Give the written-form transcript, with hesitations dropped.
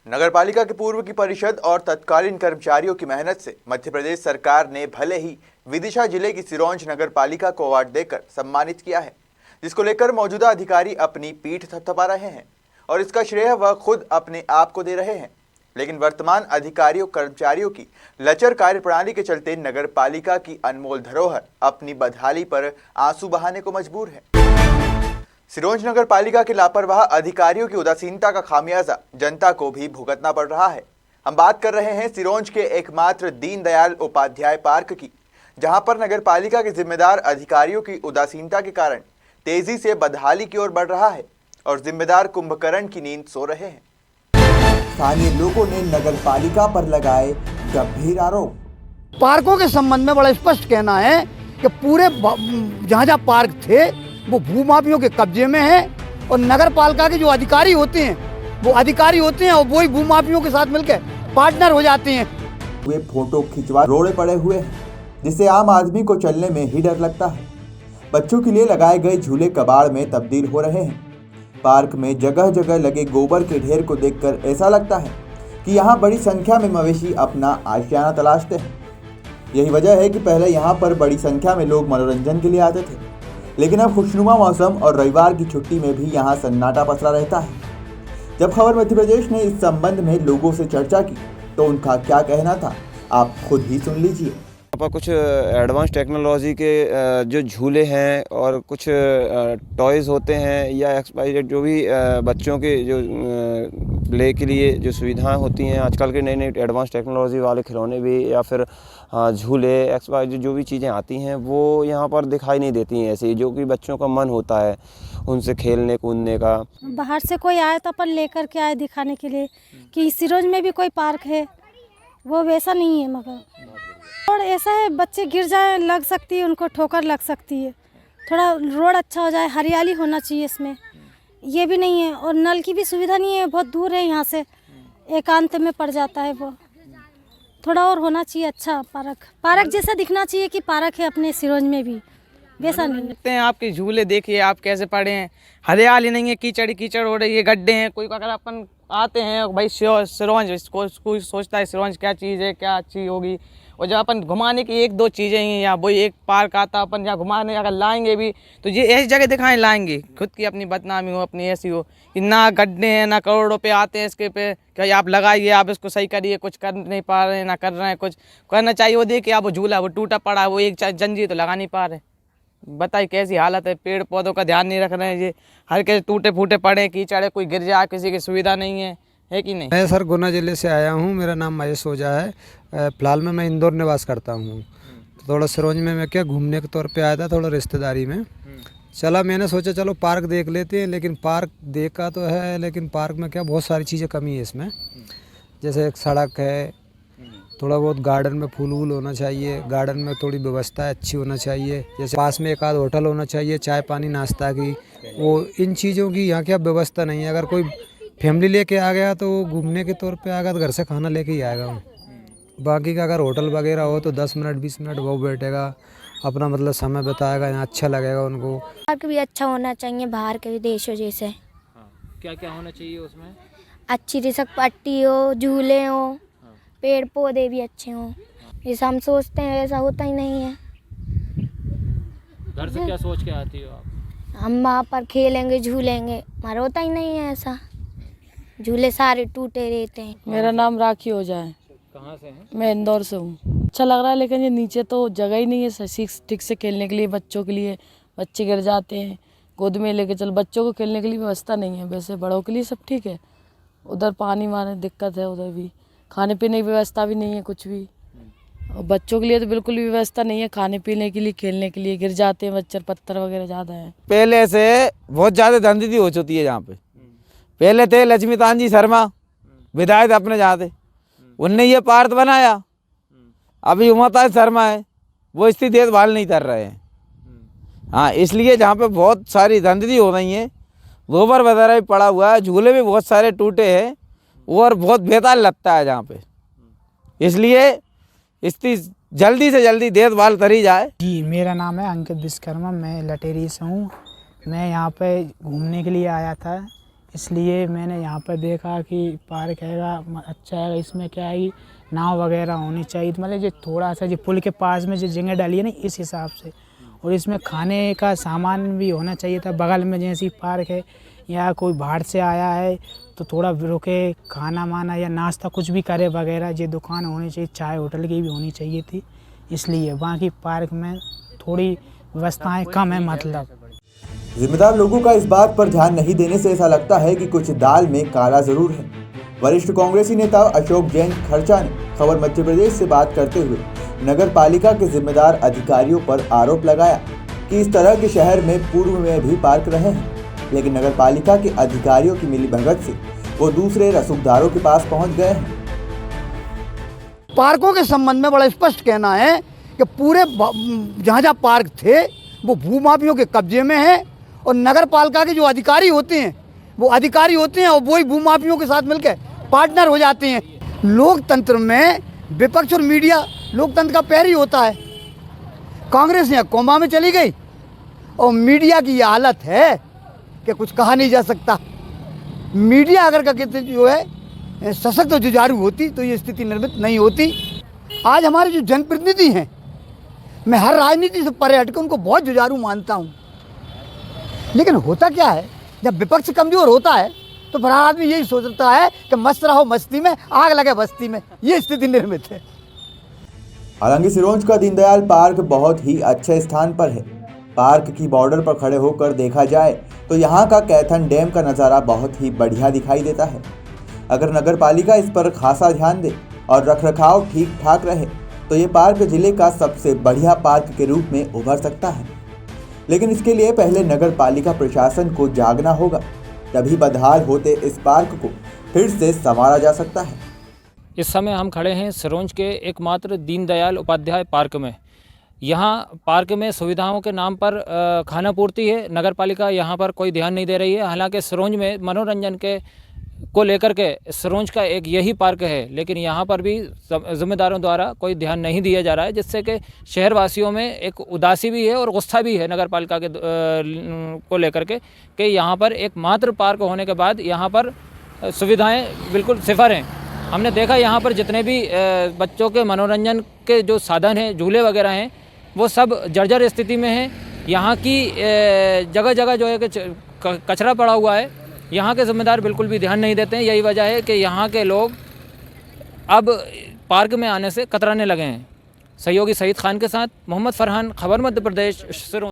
नगरपालिका के पूर्व की परिषद और तत्कालीन कर्मचारियों की मेहनत से मध्य प्रदेश सरकार ने भले ही विदिशा जिले की सिरोंज नगरपालिका को अवार्ड देकर सम्मानित किया है, जिसको लेकर मौजूदा अधिकारी अपनी पीठ थपथपा रहे हैं और इसका श्रेय वह खुद अपने आप को दे रहे हैं। लेकिन वर्तमान अधिकारियों कर्मचारियों की लचर कार्यप्रणाली के चलते नगरपालिका की अनमोल धरोहर अपनी बदहाली पर आंसू बहाने को मजबूर है। सिरोंज नगर पालिका के लापरवाह अधिकारियों की उदासीनता का खामियाजा जनता को भी भुगतना पड़ रहा है। हम बात कर रहे हैं सिरोंज के एकमात्र दीनदयाल उपाध्याय पार्क की, जहां पर नगर पालिका के जिम्मेदार अधिकारियों की उदासीनता के कारण तेजी से बदहाली की ओर बढ़ रहा है और जिम्मेदार कुंभकर्ण की नींद सो रहे हैं। स्थानीय लोगों ने नगर पालिका पर लगाए गंभीर आरोप। पार्कों के संबंध में बड़ा स्पष्ट कहना है कि पूरे जहाँ पार्क थे वो भूमाफियों के कब्जे में है और नगर पालिका के जो अधिकारी होते हैं और वही भूमाफियों के साथ मिलकर पार्टनर हो जाते हैं। वे फोटो खिंचवा रोड़े पड़े हुए हैं, जिससे आम आदमी को चलने में ही डर लगता है। बच्चों के लिए लगाए गए झूले कबाड़ में तब्दील हो रहे हैं। पार्क में जगह जगह लगे गोबर के ढेर को देखकर ऐसा लगता है कि यहाँ बड़ी संख्या में मवेशी अपना आशियाना तलाशते हैं। यही वजह है कि पहले यहाँ पर बड़ी संख्या में लोग मनोरंजन के लिए आते थे, लेकिन अब खुशनुमा मौसम और रविवार की छुट्टी में भी यहाँ सन्नाटा पसरा रहता है। जब खबर मध्य प्रदेश ने इस संबंध में लोगों से चर्चा की तो उनका क्या कहना था, आप खुद ही सुन लीजिए। यहाँ पर कुछ एडवांस टेक्नोलॉजी के जो झूले हैं और कुछ टॉयज़ होते हैं या एक्सपायरी जो भी बच्चों के जो प्ले के लिए जो सुविधाएं होती हैं, आजकल के नई नई एडवांस टेक्नोलॉजी वाले खिलौने भी या फिर झूले एक्सपायरी जो भी चीज़ें आती हैं वो यहाँ पर दिखाई नहीं देती हैं। ऐसे जो कि बच्चों का मन होता है उनसे खेलने कूदने का। बाहर से कोई आए तो अपन लेकर के आए दिखाने के लिए कि सिरोंज में भी कोई पार्क है, वो वैसा नहीं है। मगर और ऐसा है बच्चे गिर जाए, लग सकती है, उनको ठोकर लग सकती है। थोड़ा रोड अच्छा हो जाए, हरियाली होना चाहिए इसमें, ये भी नहीं है। और नल की भी सुविधा नहीं है, बहुत दूर है यहाँ से, एकांत में पड़ जाता है। वो थोड़ा और होना चाहिए अच्छा। पार्क जैसा दिखना चाहिए कि पार्क है अपने सिरोंज में भी, वैसा नहीं देखते हैं। आपके झूले देखिए आप कैसे पड़े हैं, हरियाली नहीं है, कीचड़ हो रही है, गड्ढे हैं। कोई अगर अपन आते हैं भाई सिरोंज, कोई सोचता है सिरोंज क्या चीज़ है, क्या चीज़ होगी। और जब अपन घुमाने की एक दो चीज़ें ही यहाँ वही एक पार्क आता, अपन जहाँ घुमाने अगर लाएंगे भी तो ये ऐसी जगह दिखाएं लाएंगे, खुद की अपनी बदनामी हो, अपनी ऐसी हो कि ना गड्ढे हैं ना करोड़ रुपये आते हैं इसके पे कि आप लगाइए, आप इसको सही करिए, कुछ कर नहीं पा रहे हैं, ना कर रहे हैं। कुछ करना चाहिए। वो देखिए आप वो झूला वो टूटा पड़ा है, वो एक जंजीर तो लगा नहीं पा रहे। बताइए कैसी हालत है। पेड़ पौधों का ध्यान नहीं रख रहे हैं, ये हर के टूटे फूटे पड़े, कीचड़ है, कोई गिर जाए, किसी की सुविधा नहीं है कि नहीं। मैं सर गुना ज़िले से आया हूँ, मेरा नाम महेश ओझा है। फ़िलहाल में मैं इंदौर निवास करता हूँ। तो थोड़ा सिरोंज में मैं क्या घूमने के तौर पे आया था, थोड़ा रिश्तेदारी में चला। मैंने सोचा चलो पार्क देख लेते हैं, लेकिन पार्क देखा तो है, लेकिन पार्क में क्या बहुत सारी चीज़ें कमी है इसमें। जैसे एक सड़क है, थोड़ा बहुत गार्डन में फूल वूल होना चाहिए, गार्डन में थोड़ी व्यवस्था अच्छी होना चाहिए। जैसे पास में एक आध होटल होना चाहिए, चाय पानी नाश्ता की, वो इन चीज़ों की यहाँ क्या व्यवस्था नहीं है। अगर कोई फैमिली लेके आ गया तो घूमने के तौर पे आएगा तो घर से खाना लेके ही आएगा वो। बाकी का अगर होटल वगैरह हो तो 10 मिनट 20 मिनट वो बैठेगा, अपना मतलब समय बिताएगा, यहाँ अच्छा लगेगा उनको। पार्क भी अच्छा होना चाहिए बाहर के देशों जैसे। क्या क्या होना चाहिए उसमें? अच्छी रिसक पट्टी हो, झूले हो, पेड़ पौधे भी अच्छे हों। जैसा हम सोचते हैं वैसा होता ही नहीं है। घर से क्या सोच के आती हो आप? हम वहाँ पर खेलेंगे झूलेंगे, हमारा होता ही नहीं है ऐसा। झूले सारे टूटे रहते हैं। मेरा नाम राखी ओझा है। कहाँ से हैं? मैं इंदौर से हूँ। अच्छा लग रहा है, लेकिन ये नीचे तो जगह ही नहीं है ठीक से खेलने के लिए बच्चों के लिए। बच्चे गिर जाते हैं, गोद में लेके चल, बच्चों को खेलने के लिए व्यवस्था नहीं है। वैसे बड़ों के लिए सब ठीक है, उधर पानी मारने दिक्कत है, उधर भी खाने पीने की व्यवस्था भी नहीं है कुछ भी। और बच्चों के लिए तो बिल्कुल भी व्यवस्था नहीं है, खाने पीने के लिए, खेलने के लिए। गिर जाते हैं बच्चे, पत्थर वगैरह ज़्यादा है। पहले से बहुत ज़्यादा गंदगी हो चुकी है यहाँ पे। पहले थे लक्ष्मीकांत जी शर्मा विधायक अपने जहाँ थे, उनने ये पार्क बनाया। अभी उमाकांत शर्मा है, वो इसकी देखभाल नहीं कर रहे हैं। हाँ, इसलिए जहाँ पे बहुत सारी गंदगी हो रही है, गोबर वगैरह भी पड़ा हुआ है, झूले भी बहुत सारे टूटे हैं और बहुत बेकार लगता है जहाँ पे। इसलिए इसकी जल्दी से जल्दी देखभाल करी जाए। जी, मेरा नाम है अंकित विश्वकर्मा, मैं लटेरी से हूँ। मैं यहाँ पे घूमने के लिए आया था। इसलिए मैंने यहाँ पर देखा कि पार्क हैगा अच्छा है। इसमें क्या है कि नाव वगैरह होनी चाहिए, तो मतलब ये थोड़ा सा जो पुल के पास में जो जगह डाली है ना इस हिसाब से, और इसमें खाने का सामान भी होना चाहिए था। बगल में जैसी पार्क है या कोई बाहर से आया है तो थोड़ा रुके खाना माना या नाश्ता कुछ भी करे वगैरह, ये दुकान होनी चाहिए, चाय होटल की भी होनी चाहिए थी। इसलिए बाकी पार्क में थोड़ी व्यवस्थाएं कम है। मतलब जिम्मेदार लोगों का इस बात पर ध्यान नहीं देने से ऐसा लगता है कि कुछ दाल में काला जरूर है। वरिष्ठ कांग्रेसी नेता अशोक जैन खर्चा ने खबर मध्य प्रदेश से बात करते हुए नगर पालिका के जिम्मेदार अधिकारियों पर आरोप लगाया कि इस तरह के शहर में पूर्व में भी पार्क रहे हैं, लेकिन नगर पालिका के अधिकारियों की मिलीभगत से वो दूसरे रसूखदारों के पास पहुंच गए हैं। पार्कों के संबंध में बड़ा स्पष्ट कहना है कि पूरे जहाँ जहाँ पार्क थे वो भूमाफियों के कब्जे में है, और नगर पालिका के जो अधिकारी होते हैं वो अधिकारी होते हैं और वही भूमाफियों के साथ मिलकर पार्टनर हो जाते हैं। लोकतंत्र में विपक्ष और मीडिया लोकतंत्र का पैर ही होता है। कांग्रेस यहाँ कोमा में चली गई और मीडिया की ये हालत है कि कुछ कहा नहीं जा सकता। मीडिया अगर का कहते जो है सशक्त और जुझारू होती तो ये स्थिति निर्मित नहीं होती। आज हमारे जो जनप्रतिनिधि हैं, मैं हर राजनीति से परे हटकर उनको बहुत जुझारू मानता हूँ, लेकिन होता क्या है जब विपक्ष कमज़ोर होता है तो फिर आदमी यही सोचता है कि मस्त रहो मस्ती में, आग लगे बस्ती में। ये स्थिति निर्मित है। हालांकि सिरोंज का दीनदयाल पार्क बहुत ही अच्छे स्थान पर है। पार्क की बॉर्डर पर खड़े होकर देखा जाए तो यहाँ का कैथन डैम का नज़ारा बहुत ही बढ़िया दिखाई देता है। अगर नगर पालिका इस पर खासा ध्यान दे और रखरखाव ठीक ठाक रहे तो ये पार्क जिले का सबसे बढ़िया पार्क के रूप में उभर सकता है। लेकिन इसके लिए पहले नगर पालिका प्रशासन को जागना होगा, तभी बदहाल होते इस पार्क को फिर से संवारा जा सकता है। इस समय हम खड़े हैं सिरोंज के एकमात्र दीनदयाल उपाध्याय पार्क में। यहाँ पार्क में सुविधाओं के नाम पर खाना पूर्ति है। नगर पालिका यहाँ पर कोई ध्यान नहीं दे रही है। हालांकि सिरोंज में मनोरंजन के को लेकर के सिरोंज का एक यही पार्क है, लेकिन यहाँ पर भी जिम्मेदारों द्वारा कोई ध्यान नहीं दिया जा रहा है, जिससे कि शहरवासियों में एक उदासी भी है और गुस्सा भी है नगर पालिका के को लेकर के कि यहाँ पर एक मात्र पार्क होने के बाद यहाँ पर सुविधाएं बिल्कुल सिफर हैं। हमने देखा यहाँ पर जितने भी बच्चों के मनोरंजन के जो साधन हैं, झूले वगैरह हैं, वो सब जर्जर स्थिति में हैं। यहाँ की जगह जगह जो है कि कचरा पड़ा हुआ है। यहाँ के ज़िम्मेदार बिल्कुल भी ध्यान नहीं देते हैं। यही वजह है कि यहाँ के लोग अब पार्क में आने से कतराने लगे हैं। सहयोगी सईद खान के साथ मोहम्मद फरहान, खबर मध्य प्रदेश, सिरोंज।